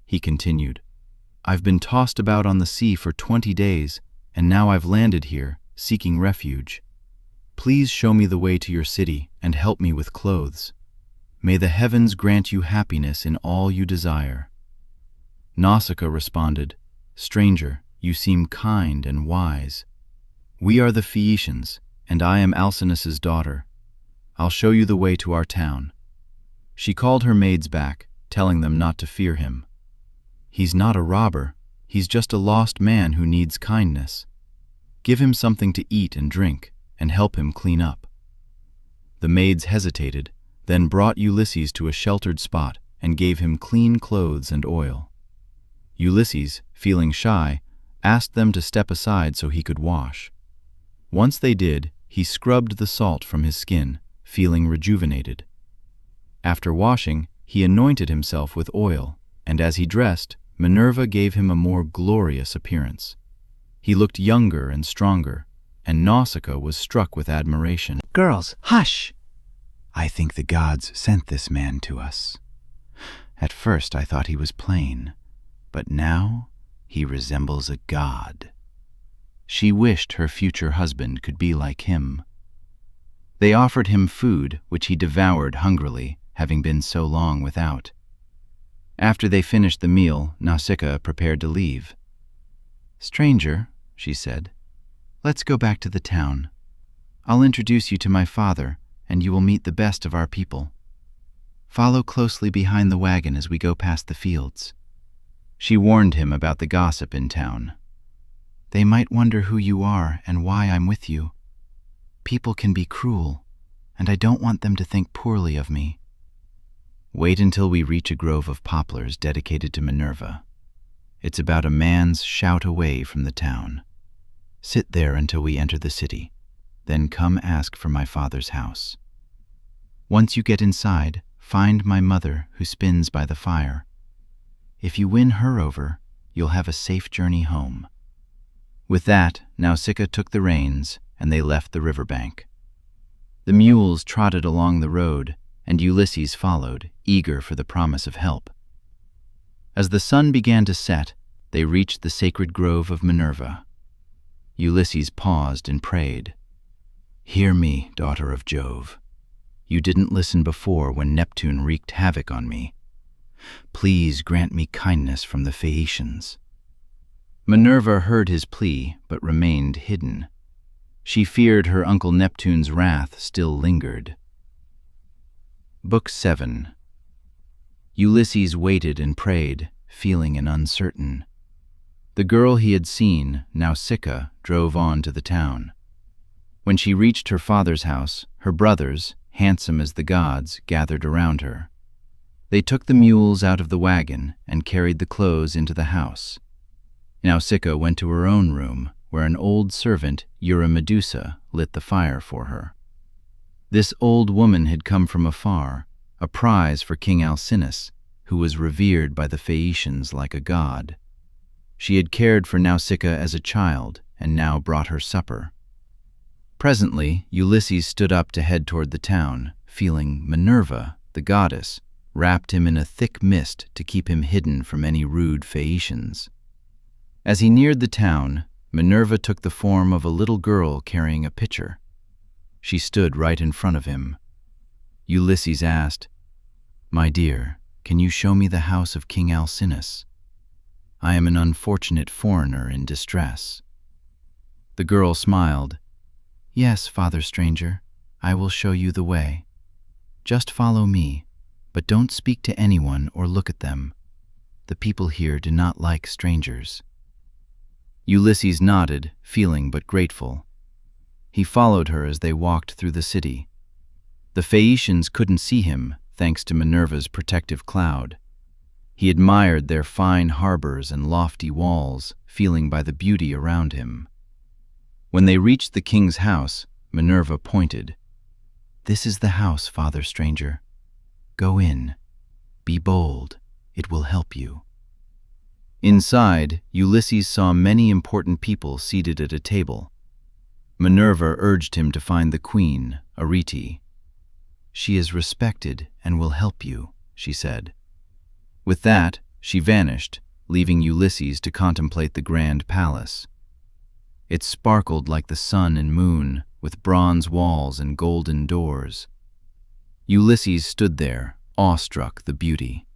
He continued, "I've been tossed about on the sea for 20 days, and now I've landed here, seeking refuge. Please show me the way to your city and help me with clothes. May the heavens grant you happiness in all you desire." Nausicaa responded, "Stranger, you seem kind and wise. We are the Phaeacians, and I am Alcinous's daughter. I'll show you the way to our town." She called her maids back, telling them not to fear him. "He's not a robber. He's just a lost man who needs kindness. Give him something to eat and drink, and help him clean up." The maids hesitated, then brought Ulysses to a sheltered spot and gave him clean clothes and oil. Ulysses, feeling shy, asked them to step aside so he could wash. Once they did, he scrubbed the salt from his skin, feeling rejuvenated. After washing, he anointed himself with oil, and as he dressed, Minerva gave him a more glorious appearance. He looked younger and stronger, and Nausicaa was struck with admiration. "Girls, hush!" "I think the gods sent this man to us. At first I thought he was plain, but now he resembles a god." She wished her future husband could be like him. They offered him food, which he devoured hungrily, having been so long without. After they finished the meal, Nausicaa prepared to leave. "Stranger," she said, "let's go back to the town. I'll introduce you to my father, and you will meet the best of our people. Follow closely behind the wagon as we go past the fields." She warned him about the gossip in town. "They might wonder who you are and why I'm with you. People can be cruel, and I don't want them to think poorly of me. Wait until we reach a grove of poplars dedicated to Minerva. It's about a man's shout away from the town. Sit there until we enter the city, then come ask for my father's house. Once you get inside, find my mother who spins by the fire. If you win her over, you'll have a safe journey home." With that, Nausicaa took the reins, and they left the riverbank. The mules trotted along the road, and Ulysses followed, eager for the promise of help. As the sun began to set, they reached the sacred grove of Minerva. Ulysses paused and prayed. Hear me, daughter of Jove. You didn't listen before when Neptune wreaked havoc on me. Please grant me kindness from the Phaeacians." Minerva heard his plea, but remained hidden. She feared her uncle Neptune's wrath still lingered. Book 7. Ulysses waited and prayed, feeling and uncertain. The girl he had seen, Nausicaa, drove on to the town. When she reached her father's house, her brothers, handsome as the gods, gathered around her. They took the mules out of the wagon and carried the clothes into the house. Nausicaa went to her own room, where an old servant, Eurymedusa, lit the fire for her. This old woman had come from afar, a prize for King Alcinous, who was revered by the Phaeacians like a god. She had cared for Nausicaa as a child, and now brought her supper. Presently, Ulysses stood up to head toward the town, feeling Minerva, the goddess, wrapped him in a thick mist to keep him hidden from any rude Phaeacians. As he neared the town, Minerva took the form of a little girl carrying a pitcher. She stood right in front of him. Ulysses asked, "My dear, can you show me the house of King Alcinous? I am an unfortunate foreigner in distress." The girl smiled. "Yes, Father Stranger, I will show you the way. Just follow me, but don't speak to anyone or look at them. The people here do not like strangers." Ulysses nodded, feeling but grateful. He followed her as they walked through the city. The Phaeacians couldn't see him, thanks to Minerva's protective cloud. He admired their fine harbors and lofty walls, feeling by the beauty around him. When they reached the king's house, Minerva pointed. "This is the house, Father Stranger. Go in. Be bold. It will help you." Inside, Ulysses saw many important people seated at a table. Minerva urged him to find the queen, Arete. "She is respected and will help you," she said. With that, she vanished, leaving Ulysses to contemplate the grand palace. It sparkled like the sun and moon, with bronze walls and golden doors. Ulysses stood there, awestruck the beauty.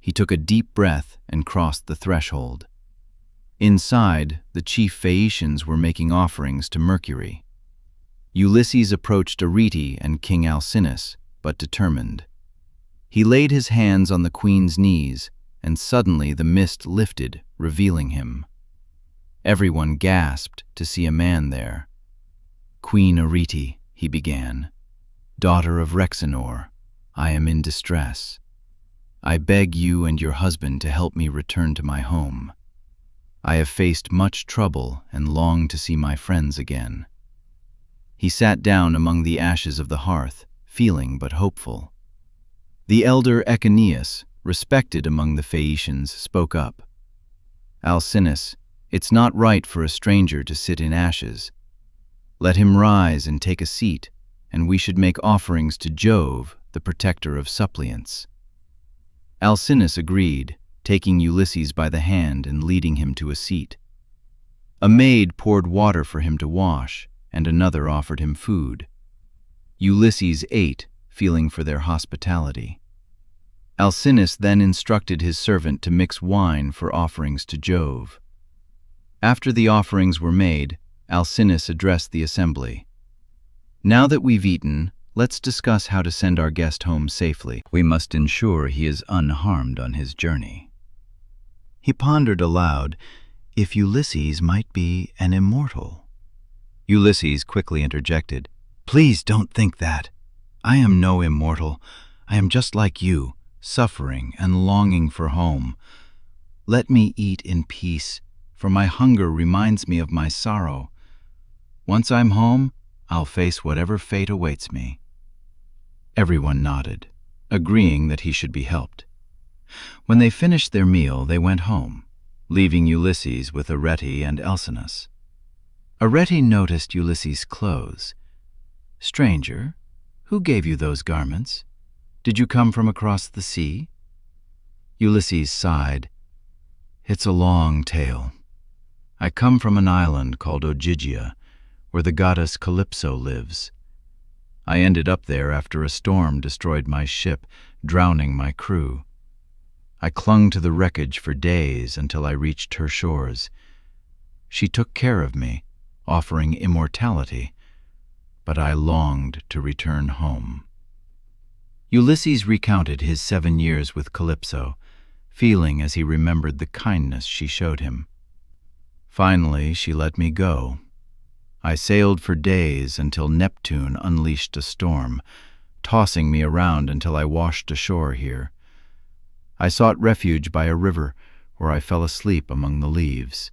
He took a deep breath and crossed the threshold. Inside, the chief Phaeacians were making offerings to Mercury. Ulysses approached Arete and King Alcinous, but determined. He laid his hands on the queen's knees, and suddenly the mist lifted, revealing him. Everyone gasped to see a man there. "Queen Arete," he began, "daughter of Rhexenor, I am in distress. I beg you and your husband to help me return to my home. I have faced much trouble and long to see my friends again." He sat down among the ashes of the hearth, feeling but hopeful. The elder Echeneus, respected among the Phaeacians, spoke up. "Alcinous, it's not right for a stranger to sit in ashes. Let him rise and take a seat, and we should make offerings to Jove, the protector of suppliants." Alcinous agreed, taking Ulysses by the hand and leading him to a seat. A maid poured water for him to wash, and another offered him food. Ulysses ate, feeling for their hospitality. Alcinous then instructed his servant to mix wine for offerings to Jove. After the offerings were made, Alcinous addressed the assembly. "Now that we've eaten, let's discuss how to send our guest home safely. We must ensure he is unharmed on his journey." He pondered aloud if Ulysses might be an immortal. Ulysses quickly interjected, "Please don't think that. I am no immortal. I am just like you, suffering and longing for home. Let me eat in peace, for my hunger reminds me of my sorrow. Once I'm home, I'll face whatever fate awaits me." Everyone nodded, agreeing that he should be helped. When they finished their meal, they went home, leaving Ulysses with Arete and Alcinous. Arete noticed Ulysses' clothes. "Stranger, who gave you those garments? Did you come from across the sea?" Ulysses sighed. "It's a long tale. I come from an island called Ogygia, where the goddess Calypso lives. I ended up there after a storm destroyed my ship, drowning my crew. I clung to the wreckage for days until I reached her shores. She took care of me, offering immortality, but I longed to return home." Ulysses recounted his 7 years with Calypso, feeling as he remembered the kindness she showed him. "Finally, she let me go. I sailed for days until Neptune unleashed a storm, tossing me around until I washed ashore here. I sought refuge by a river where I fell asleep among the leaves.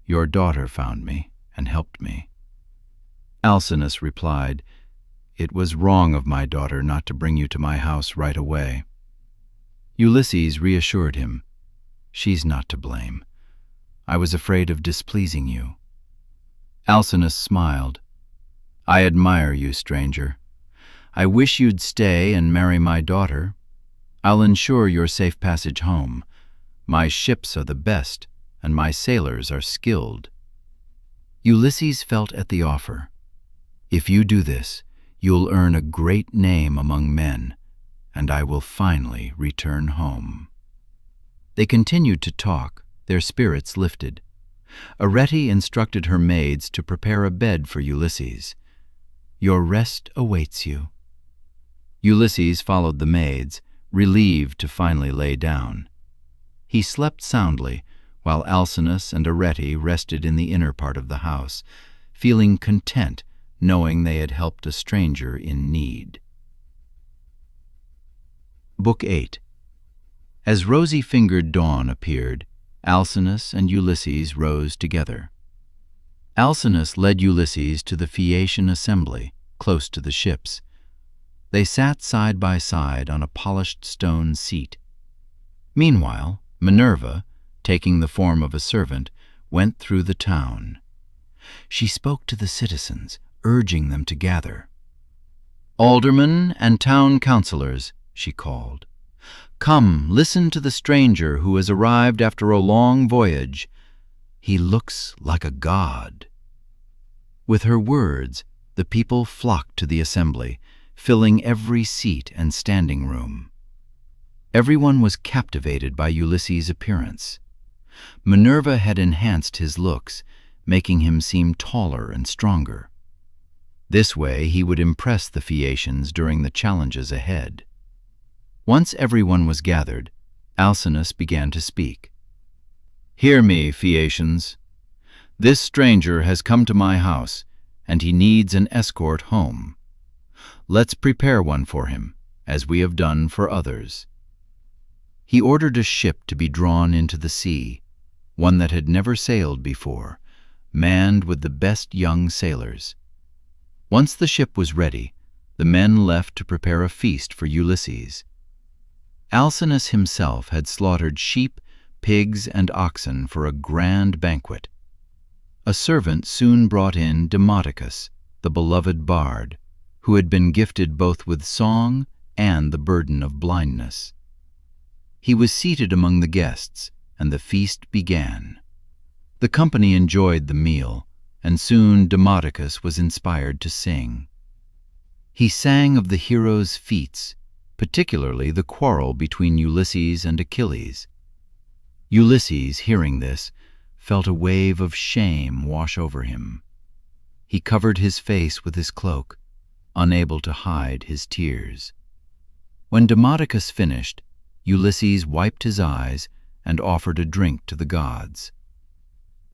Your daughter found me and helped me." Alcinous replied, "It was wrong of my daughter not to bring you to my house right away." Ulysses reassured him, "She's not to blame. I was afraid of displeasing you." Alcinous smiled, "I admire you, stranger. I wish you'd stay and marry my daughter. I'll ensure your safe passage home. My ships are the best, and my sailors are skilled." Ulysses felt at the offer. "If you do this, you'll earn a great name among men, and I will finally return home." They continued to talk, their spirits lifted. Arete instructed her maids to prepare a bed for Ulysses. "Your rest awaits you." Ulysses followed the maids, relieved to finally lay down. He slept soundly, while Alcinous and Arete rested in the inner part of the house, feeling content knowing they had helped a stranger in need. Book 8. As rosy-fingered dawn appeared, Alcinous and Ulysses rose together. Alcinous led Ulysses to the Phaeacian assembly, close to the ships. They sat side by side on a polished stone seat. Meanwhile, Minerva, taking the form of a servant, went through the town. She spoke to the citizens, urging them to gather. "Aldermen and town councilors," she called, "come, listen to the stranger who has arrived after a long voyage. He looks like a god." With her words, the people flocked to the assembly, filling every seat and standing room. Everyone was captivated by Ulysses' appearance. Minerva had enhanced his looks, making him seem taller and stronger. This way he would impress the Phaeacians during the challenges ahead. Once everyone was gathered, Alcinous began to speak. "Hear me, Phaeacians. This stranger has come to my house, and he needs an escort home. Let's prepare one for him, as we have done for others." He ordered a ship to be drawn into the sea, one that had never sailed before, manned with the best young sailors. Once the ship was ready, the men left to prepare a feast for Ulysses. Alcinous himself had slaughtered sheep, pigs, and oxen for a grand banquet. A servant soon brought in Demodocus, the beloved bard, who had been gifted both with song and the burden of blindness. He was seated among the guests, and the feast began. The company enjoyed the meal, and soon Demodocus was inspired to sing. He sang of the heroes' feats, particularly the quarrel between Ulysses and Achilles. Ulysses, hearing this, felt a wave of shame wash over him. He covered his face with his cloak, unable to hide his tears. When Demodocus finished, Ulysses wiped his eyes and offered a drink to the gods.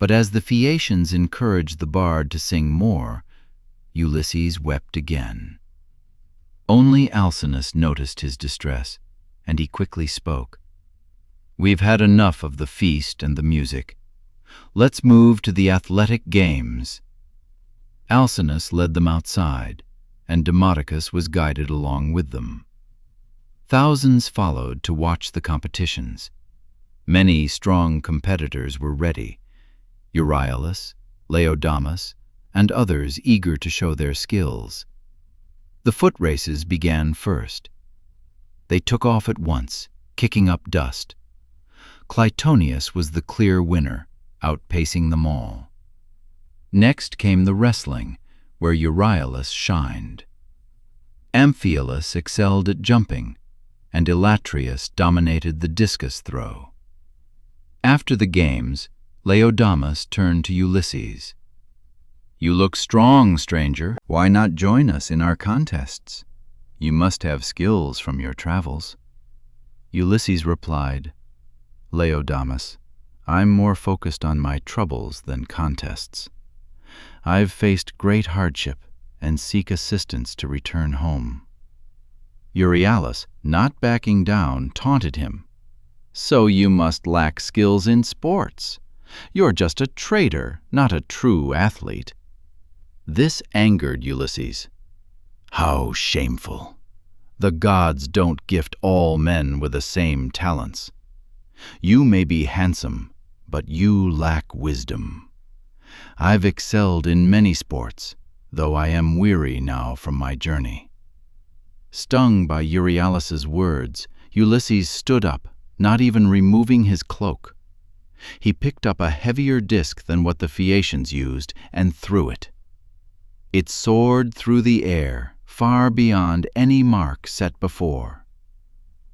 But as the Phaeacians encouraged the bard to sing more, Ulysses wept again. Only Alcinous noticed his distress, and he quickly spoke. "We've had enough of the feast and the music. Let's move to the athletic games." Alcinous led them outside, and Demodocus was guided along with them. Thousands followed to watch the competitions. Many strong competitors were ready: Euryalus, Laodamas, and others eager to show their skills. The foot races began first. They took off at once, kicking up dust. Clytonius was the clear winner, outpacing them all. Next came the wrestling, where Euryalus shined. Amphialus excelled at jumping, and Elatrius dominated the discus throw. After the games, Laodamas turned to Ulysses. "You look strong, stranger. Why not join us in our contests? You must have skills from your travels." Ulysses replied, "Laodamas, I'm more focused on my troubles than contests. I've faced great hardship and seek assistance to return home." Euryalus, not backing down, taunted him. "So you must lack skills in sports. You're just a trader, not a true athlete." This angered Ulysses. "How shameful! The gods don't gift all men with the same talents. You may be handsome, but you lack wisdom. I've excelled in many sports, though I am weary now from my journey." Stung by Euryalus' words, Ulysses stood up, not even removing his cloak. He picked up a heavier disc than what the Phaeacians used and threw it. It soared through the air, far beyond any mark set before.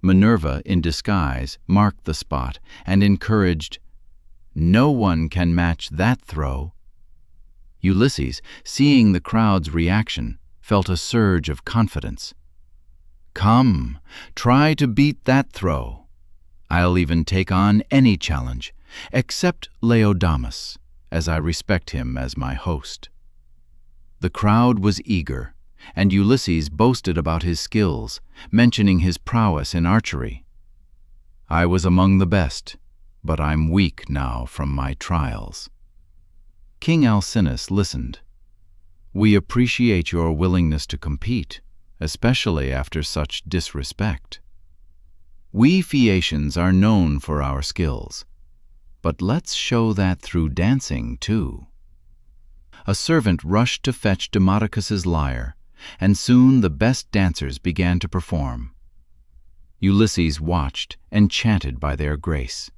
Minerva, in disguise, marked the spot and encouraged, "No one can match that throw." Ulysses, seeing the crowd's reaction, felt a surge of confidence. "Come, try to beat that throw. I'll even take on any challenge, except Laodamas, as I respect him as my host." The crowd was eager, and Ulysses boasted about his skills, mentioning his prowess in archery. "I was among the best, but I'm weak now from my trials." King Alcinous listened. "We appreciate your willingness to compete, especially after such disrespect. We Phaeacians are known for our skills, but let's show that through dancing too." A servant rushed to fetch Demodocus's lyre, and soon the best dancers began to perform. Ulysses watched, enchanted by their grace.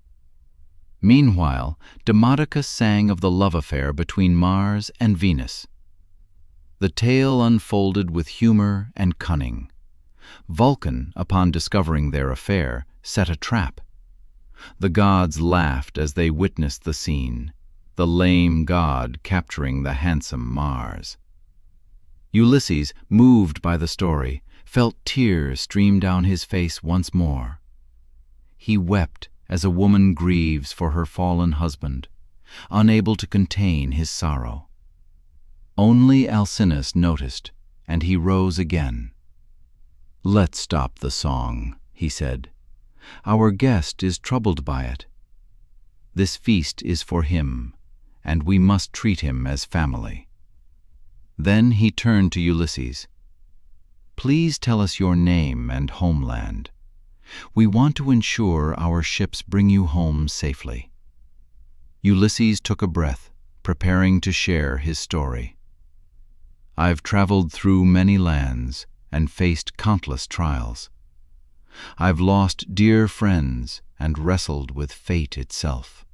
Meanwhile, Demodocus sang of the love affair between Mars and Venus. The tale unfolded with humor and cunning. Vulcan, upon discovering their affair, set a trap. The gods laughed as they witnessed the scene, the lame god capturing the handsome Mars. Ulysses, moved by the story, felt tears stream down his face once more. He wept as a woman grieves for her fallen husband, unable to contain his sorrow. Only Alcinous noticed, and he rose again. "Let's stop the song," he said. "Our guest is troubled by it. This feast is for him, and we must treat him as family." Then he turned to Ulysses. "Please tell us your name and homeland. We want to ensure our ships bring you home safely." Ulysses took a breath, preparing to share his story. "I've traveled through many lands and faced countless trials. I've lost dear friends and wrestled with fate itself."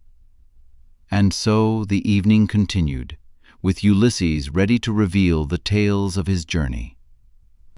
And so the evening continued, with Ulysses ready to reveal the tales of his journey.